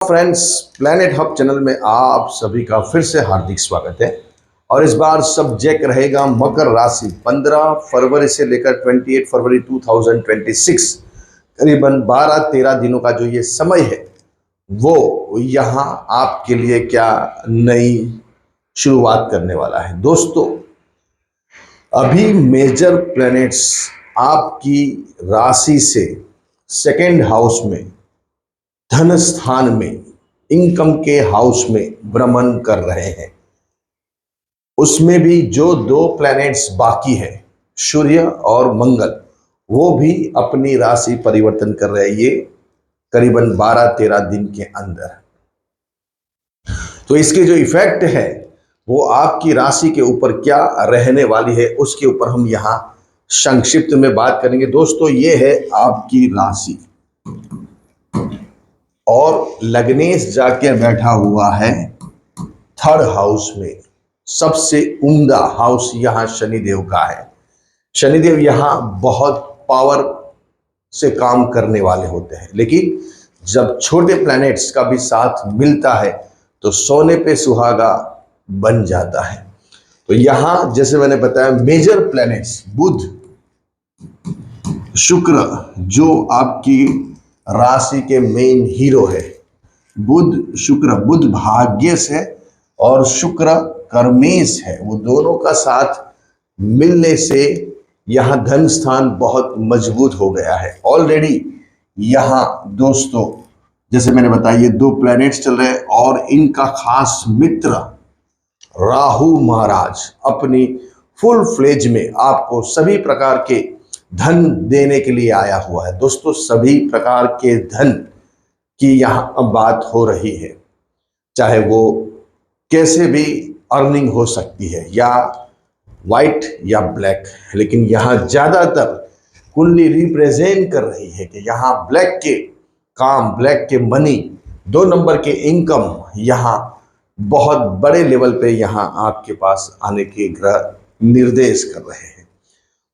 Friends, planet hub channel में आप सभी का फिर से हार्दिक स्वागत है। और इस बार सब्जेक्ट रहेगा मकर राशि। 15 फरवरी से लेकर 28 फरवरी 2026, करीबन 12-13 दिनों का जो ये समय है, वो यहाँ आपके लिए क्या नई शुरुआत करने वाला है। दोस्तों, अभी मेजर प्लैनेट्स आपकी राशि से सेकेंड हाउस में, धन स्थान में, इनकम के हाउस में भ्रमण कर रहे हैं। उसमें भी जो दो प्लैनेट्स बाकी है, सूर्य और मंगल, वो भी अपनी राशि परिवर्तन कर रहे हैं ये करीबन 12-13 दिन के अंदर। तो इसके जो इफेक्ट है वो आपकी राशि के ऊपर क्या रहने वाली है, उसके ऊपर हम यहाँ संक्षिप्त में बात करेंगे। दोस्तों, ये है आपकी राशि और लग्नेश जाके बैठा हुआ है थर्ड हाउस में। सबसे उम्दा हाउस यहाँ शनिदेव का है। शनिदेव यहाँ बहुत पावर से काम करने वाले होते हैं, लेकिन जब छोटे प्लैनेट्स का भी साथ मिलता है तो सोने पे सुहागा बन जाता है। तो यहाँ जैसे मैंने बताया, मेजर प्लैनेट्स बुध, शुक्र जो आपकी राशि के मेन हीरो है, बुध शुक्र, बुध भाग्यश है और शुक्र कर्मेश है, वो दोनों का साथ मिलने से यहाँ धन स्थान बहुत मजबूत हो गया है ऑलरेडी। यहाँ दोस्तों, जैसे मैंने बताया, ये दो प्लैनेट्स चल रहे हैं और इनका खास मित्र राहु महाराज अपनी फुल फ्लेज में आपको सभी प्रकार के धन देने के लिए आया हुआ है। दोस्तों, सभी प्रकार के धन की यहाँ बात हो रही है, चाहे वो कैसे भी अर्निंग हो सकती है, या वाइट या ब्लैक, लेकिन यहाँ ज़्यादातर कुंडली रिप्रेजेंट कर रही है कि यहाँ ब्लैक के काम, ब्लैक के मनी, 2 नंबर के इनकम यहाँ बहुत बड़े लेवल पे यहाँ आपके पास आने के ग्रह निर्देश कर रहे हैं।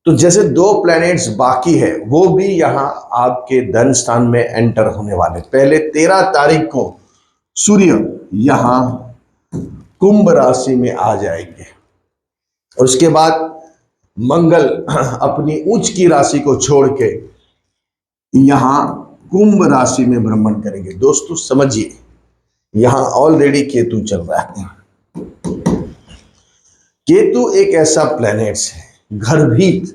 तो जैसे 2 प्लैनेट्स बाकी है, वो भी यहाँ आपके धन स्थान में एंटर होने वाले। पहले 13 तारीख को सूर्य यहाँ कुंभ राशि में आ जाएंगे और उसके बाद मंगल अपनी उच्च की राशि को छोड़ के यहाँ कुंभ राशि में भ्रमण करेंगे। दोस्तों समझिए, यहाँ ऑलरेडी केतु चल रहा है। केतु एक ऐसा प्लैनेट है, गर्भित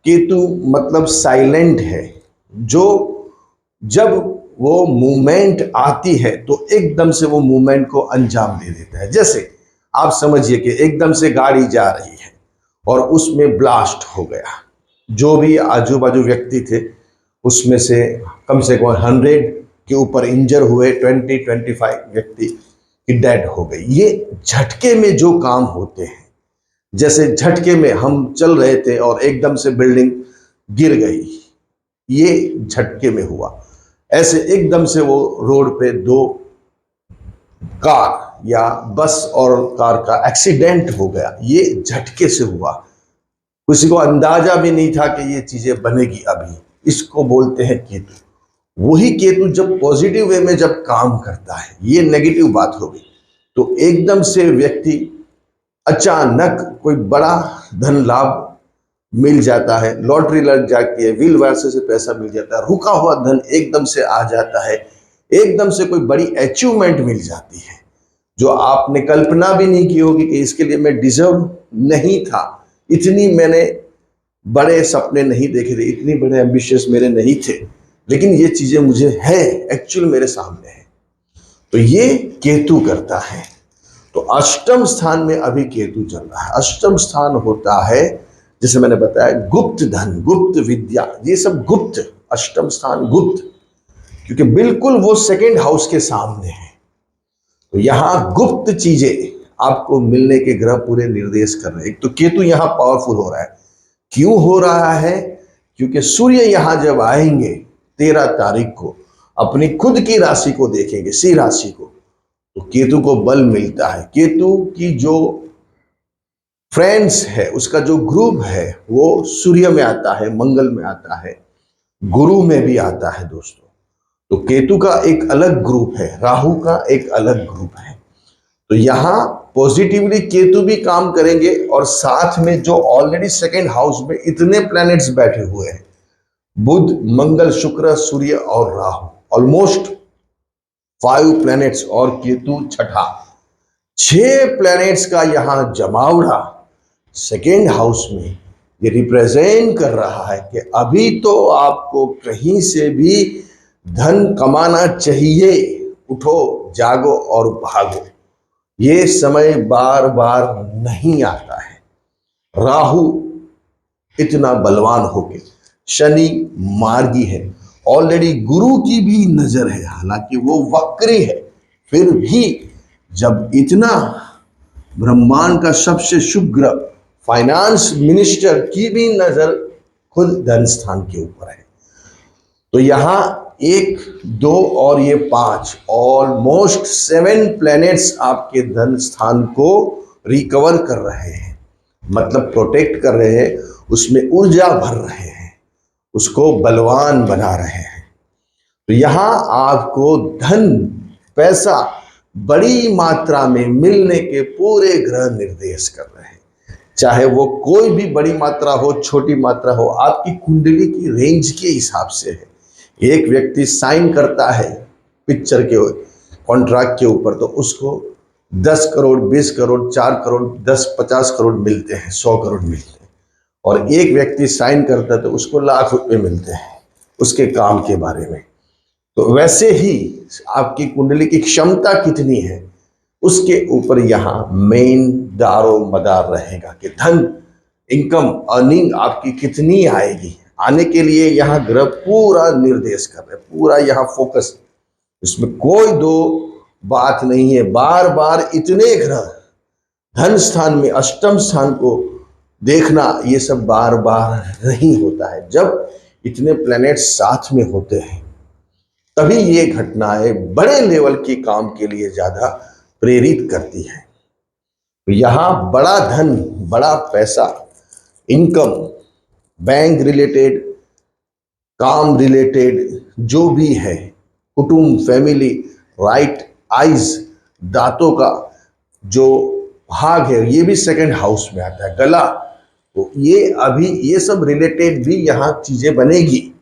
केतु मतलब साइलेंट है, जो जब वो मूवमेंट आती है तो एकदम से वो मूवमेंट को अंजाम दे देता है। जैसे आप समझिए कि एकदम से गाड़ी जा रही है और उसमें ब्लास्ट हो गया, जो भी आजू बाजू व्यक्ति थे उसमें से कम 100 के ऊपर इंजर हुए, 20-25 व्यक्ति की डेड हो गई। ये झटके में जो काम होते हैं, जैसे झटके में हम चल रहे थे और एकदम से बिल्डिंग गिर गई, ये झटके में हुआ। ऐसे एकदम से वो रोड पे 2 कार या बस और कार का एक्सीडेंट हो गया, ये झटके से हुआ। किसी को अंदाजा भी नहीं था कि ये चीजें बनेगी अभी। इसको बोलते हैं केतु। वही केतु जब पॉजिटिव वे में जब काम करता है, ये नेगेटिव बात हो गई, तो एकदम से व्यक्ति अचानक कोई बड़ा धन लाभ मिल जाता है, लॉटरी लग जाती है, व्हील वर्से से पैसा मिल जाता है, रुका हुआ धन एकदम से आ जाता है, एकदम से कोई बड़ी अचीवमेंट मिल जाती है जो आपने कल्पना भी नहीं की होगी कि इसके लिए मैं डिजर्व नहीं था, इतनी मैंने बड़े सपने नहीं देखे थे, इतनी बड़े एम्बिशियस मेरे नहीं थे, लेकिन ये चीजें मुझे है, एक्चुअल मेरे सामने है। तो ये केतु करता है। तो अष्टम स्थान में अभी केतु चल रहा है। अष्टम स्थान होता है, जैसे मैंने बताया, गुप्त धन, गुप्त विद्या, ये सब गुप्त। अष्टम स्थान गुप्त, क्योंकि बिल्कुल वो सेकेंड हाउस के सामने है। तो यहाँ गुप्त चीजें आपको मिलने के ग्रह पूरे निर्देश कर रहे हैं। एक तो केतु यहाँ पावरफुल हो रहा है। क्यों हो रहा है? क्योंकि सूर्य यहाँ जब आएंगे 13 तारीख को, अपनी खुद की राशि को देखेंगे, सिंह राशि को, तो केतु को बल मिलता है। केतु की जो फ्रेंड्स है, उसका जो ग्रुप है, वो सूर्य में आता है, मंगल में आता है, गुरु में भी आता है दोस्तों। तो केतु का एक अलग ग्रुप है, राहु का एक अलग ग्रुप है। तो यहां पॉजिटिवली केतु भी काम करेंगे और साथ में जो ऑलरेडी सेकेंड हाउस में इतने प्लैनेट्स बैठे हुए हैं, बुध, मंगल, शुक्र, सूर्य और राहु, ऑलमोस्ट 5 प्लैनेट्स, और केतु छठा, 6 प्लैनेट्स का यहां जमावड़ा सेकेंड हाउस में ये रिप्रेजेंट कर रहा है कि अभी तो आपको कहीं से भी धन कमाना चाहिए, उठो जागो और भागो। ये समय बार बार नहीं आता है। राहु इतना बलवान होके, शनि मार्गी है, ऑलरेडी गुरु की भी नजर है, हालांकि वो वक्री है, फिर भी जब इतना ब्रह्मांड का सबसे शुभ ग्रह फाइनेंस मिनिस्टर की भी नजर खुद धन स्थान के ऊपर है, तो यहां 1, 2 और ये 5, ऑलमोस्ट 7 प्लैनेट्स आपके धन स्थान को रिकवर कर रहे हैं, मतलब प्रोटेक्ट कर रहे हैं, उसमें ऊर्जा भर रहे हैं, उसको बलवान बना रहे हैं। तो यहां आपको धन, पैसा बड़ी मात्रा में मिलने के पूरे ग्रह निर्देश कर रहे हैं। चाहे वो कोई भी बड़ी मात्रा हो, छोटी मात्रा हो, आपकी कुंडली की रेंज के हिसाब से है। एक व्यक्ति साइन करता है पिक्चर के कॉन्ट्रैक्ट के ऊपर, तो उसको 10 करोड़, 20 करोड़, 4 करोड़, 10, 50 करोड़ मिलते हैं, 100 करोड़ मिलते हैं। और एक व्यक्ति साइन करता है तो उसको लाख रुपए मिलते हैं उसके काम के बारे में। तो वैसे ही आपकी कुंडली की क्षमता कितनी है, उसके ऊपर यहाँ मेन दारो मदार रहेगा कि धन, इनकम, अर्निंग आपकी कितनी आएगी। आने के लिए यहाँ ग्रह पूरा निर्देश कर रहे, पूरा यहाँ फोकस, इसमें कोई दो बात नहीं है। बार बार इतने ग्रह धन स्थान में, अष्टम स्थान को देखना, ये सब बार बार नहीं होता है। जब इतने प्लैनेट साथ में होते हैं तभी ये घटनाएं बड़े लेवल के काम के लिए ज्यादा प्रेरित करती है। तो यहां बड़ा धन, बड़ा पैसा, इनकम, बैंक रिलेटेड, काम रिलेटेड जो भी है, कुटुंब, फैमिली, राइट आइज, दांतों का जो भाग है ये भी सेकंड हाउस में आता है, गला, तो ये अभी ये सब रिलेटेड भी यहाँ चीजें बनेगी,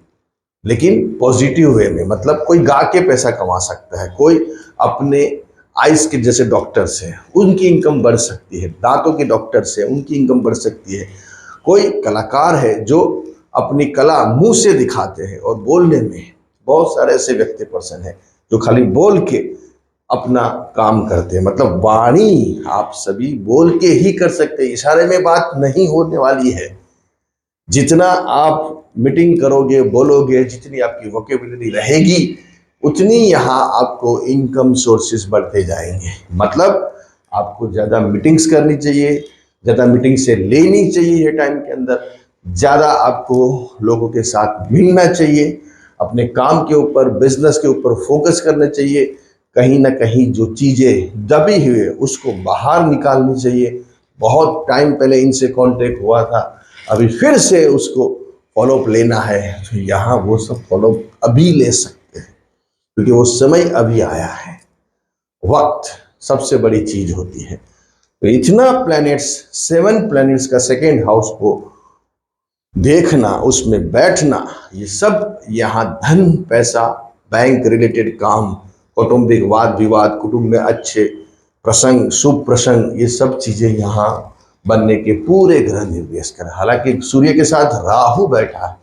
लेकिन पॉजिटिव वे में। मतलब कोई गा के पैसा कमा सकता है, कोई अपने आइस के जैसे डॉक्टर से उनकी इनकम बढ़ सकती है, दांतों के डॉक्टर से उनकी इनकम बढ़ सकती है, कोई कलाकार है जो अपनी कला मुंह से दिखाते हैं और बोलने में, बहुत सारे ऐसे व्यक्ति पर्सन है जो खाली बोल के अपना काम करते हैं। मतलब वाणी आप सभी बोल के ही कर सकते हैं, इशारे में बात नहीं होने वाली है। जितना आप मीटिंग करोगे, बोलोगे, जितनी आपकी वोकेबुलरी रहेगी, उतनी यहाँ आपको इनकम सोर्सेस बढ़ते जाएंगे। मतलब आपको ज़्यादा मीटिंग्स करनी चाहिए, ज़्यादा मीटिंग से लेनी चाहिए टाइम के अंदर, ज़्यादा आपको लोगों के साथ मिलना चाहिए, अपने काम के ऊपर, बिजनेस के ऊपर फोकस करना चाहिए। कहीं ना कहीं जो चीज़ें दबी हुई है उसको बाहर निकालनी चाहिए। बहुत टाइम पहले इनसे कांटेक्ट हुआ था, अभी फिर से उसको फॉलोअप लेना है, तो यहाँ वो सब फॉलोअप अभी ले सकते हैं, क्योंकि वो समय अभी आया है। वक्त सबसे बड़ी चीज होती है। तो इतना प्लैनेट्स, 7 प्लैनेट्स का सेकेंड हाउस को देखना, उसमें बैठना, ये सब यहाँ धन, पैसा, बैंक रिलेटेड काम, कौटुंबिक वाद विवाद, कुटुंब में अच्छे प्रसंग, शुभ प्रसंग, ये सब चीजें यहाँ बनने के पूरे ग्रह निर्देश कर। हालांकि सूर्य के साथ राहु बैठा है,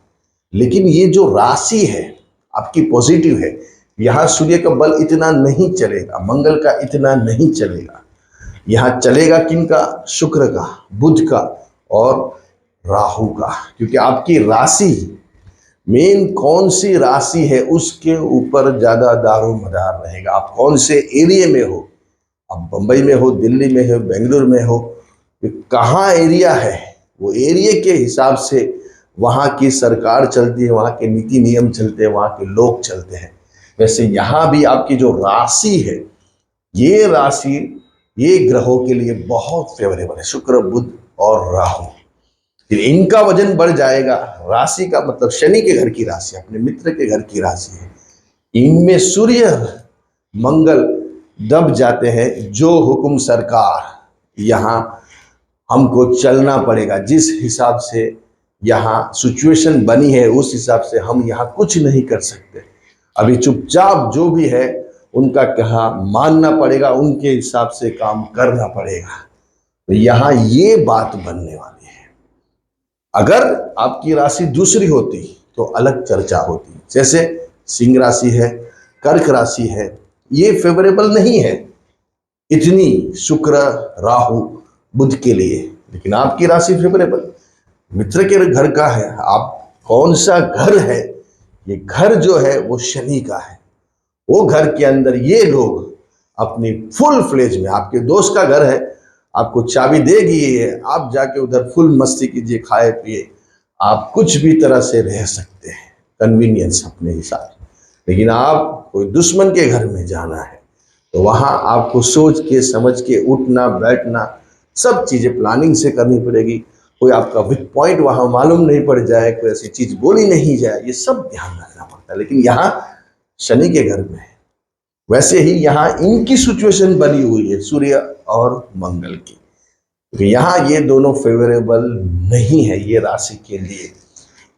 लेकिन ये जो राशि है आपकी पॉजिटिव है। यहाँ सूर्य का बल इतना नहीं चलेगा, मंगल का इतना नहीं चलेगा, यहाँ चलेगा किनका? शुक्र का, बुध का और राहु का। क्योंकि आपकी राशि, मेन कौन सी राशि है उसके ऊपर ज्यादा दारो मदार रहेगा। आप कौन से एरिया में हो, आप बंबई में हो, दिल्ली में हो, बेंगलुरु में हो, कहाँ एरिया है, वो एरिया के हिसाब से वहाँ की सरकार चलती है, वहाँ के नीति नियम चलते हैं, वहाँ के लोग चलते हैं। वैसे यहाँ भी आपकी जो राशि है, ये राशि ये ग्रहों के लिए बहुत फेवरेबल है, शुक्र, बुध और राहु। फिर इनका वजन बढ़ जाएगा। राशि का मतलब शनि के घर की राशि, अपने मित्र के घर की राशि है। इनमें सूर्य मंगल दब जाते हैं। जो हुक्म सरकार, यहाँ हमको चलना पड़ेगा। जिस हिसाब से यहाँ सिचुएशन बनी है उस हिसाब से हम यहाँ कुछ नहीं कर सकते। अभी चुपचाप जो भी है उनका कहा मानना पड़ेगा, उनके हिसाब से काम करना पड़ेगा। तो यहाँ ये बात बनने वाली है। अगर आपकी राशि दूसरी होती तो अलग चर्चा होती। जैसे सिंह राशि है, कर्क राशि है, ये फेवरेबल नहीं है इतनी शुक्र राहु बुध के लिए, लेकिन आपकी राशि फेवरेबल मित्र के घर का है। आप कौन सा घर है? ये घर जो है वो शनि का है। वो घर के अंदर ये लोग अपनी फुल फ्लेज में, आपके दोस्त का घर है, आपको चाबी देगी ये, आप जाके उधर फुल मस्ती कीजिए, खाए पिए, आप कुछ भी तरह से रह सकते हैं कन्वीनियंस अपने हिसाब से। लेकिन आप कोई दुश्मन के घर में जाना है तो वहाँ आपको सोच के समझ के उठना बैठना सब चीज़ें प्लानिंग से करनी पड़ेगी। कोई आपका वीक पॉइंट वहाँ मालूम नहीं पड़ जाए, कोई ऐसी चीज़ बोली नहीं जाए, ये सब ध्यान रखना पड़ता है। लेकिन यहाँ शनि के घर में है। वैसे ही यहाँ इनकी सिचुएशन बनी हुई है सूर्य और मंगल की, तो यहाँ ये दोनों फेवरेबल नहीं है ये राशि के लिए।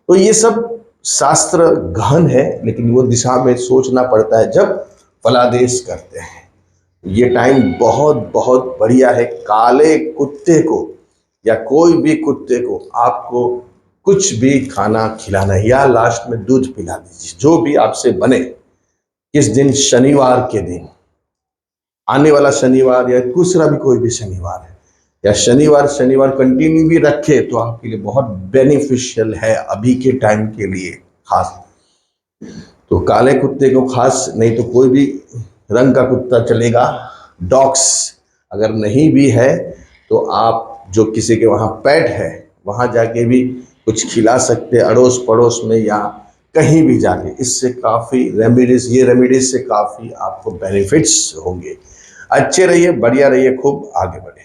तो ये सब शास्त्र गहन है, लेकिन वो दिशा में सोचना पड़ता है जब फलादेश करते हैं। ये टाइम बहुत बहुत बढ़िया है। काले कुत्ते को या कोई भी कुत्ते को आपको कुछ भी खाना खिलाना है या लास्ट में दूध पिला दीजिए, जो भी आपसे बने। इस दिन शनिवार के दिन, आने वाला शनिवार या दूसरा भी कोई भी शनिवार है, या शनिवार कंटिन्यू भी रखे तो आपके लिए बहुत बेनिफिशियल है अभी के टाइम के लिए खास। तो काले कुत्ते को खास, नहीं तो कोई भी रंग का कुत्ता चलेगा। डॉग्स अगर नहीं भी है तो आप जो किसी के वहाँ पेट है वहाँ जाके भी कुछ खिला सकते हैं, अड़ोस पड़ोस में या कहीं भी जाके। इससे काफ़ी रेमेडीज, ये रेमेडीज से काफ़ी आपको बेनिफिट्स होंगे। अच्छे रहिए, बढ़िया रहिए, खूब आगे बढ़े।